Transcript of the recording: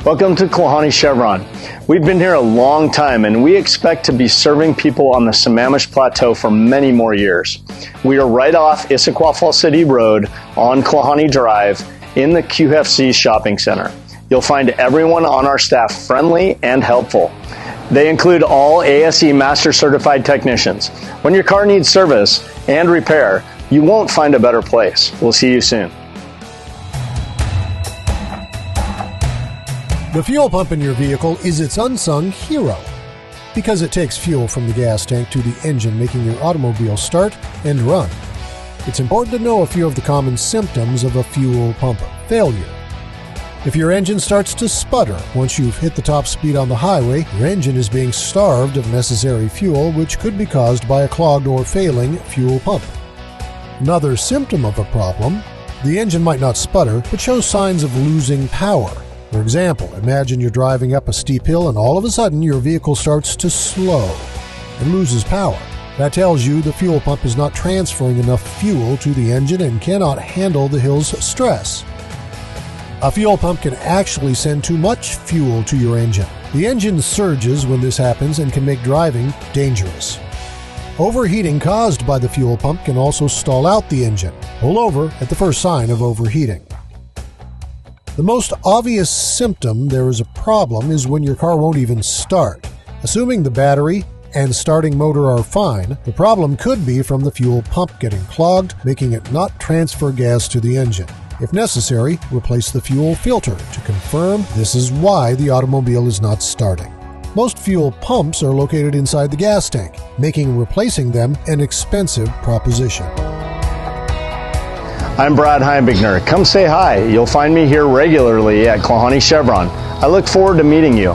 Welcome to Klahanie Chevron. We've been here a long time and we expect to be serving people on the Sammamish Plateau for many more years. We are right off Issaquah Falls City Road on Klahanie Drive in the QFC Shopping Center. You'll find everyone on our staff friendly and helpful. They include all ASE Master Certified technicians. When your car needs service and repair, you won't find a better place. We'll see you soon. The fuel pump in your vehicle is its unsung hero because it takes fuel from the gas tank to the engine, making your automobile start and run. It's important to know a few of the common symptoms of a fuel pump failure. If your engine starts to sputter once you've hit the top speed on the highway, your engine is being starved of necessary fuel, which could be caused by a clogged or failing fuel pump. Another symptom of a problem, the engine might not sputter, but show signs of losing power. For example, imagine you're driving up a steep hill and all of a sudden your vehicle starts to slow and loses power. That tells you the fuel pump is not transferring enough fuel to the engine and cannot handle the hill's stress. A fuel pump can actually send too much fuel to your engine. The engine surges when this happens and can make driving dangerous. Overheating caused by the fuel pump can also stall out the engine. Pull over at the first sign of overheating. The most obvious symptom there is a problem is when your car won't even start. Assuming the battery and starting motor are fine, the problem could be from the fuel pump getting clogged, making it not transfer gas to the engine. If necessary, replace the fuel filter to confirm this is why the automobile is not starting. Most fuel pumps are located inside the gas tank, making replacing them an expensive proposition. I'm Brad Heimbigner. Come say hi. You'll find me here regularly at Klahanie Chevron. I look forward to meeting you.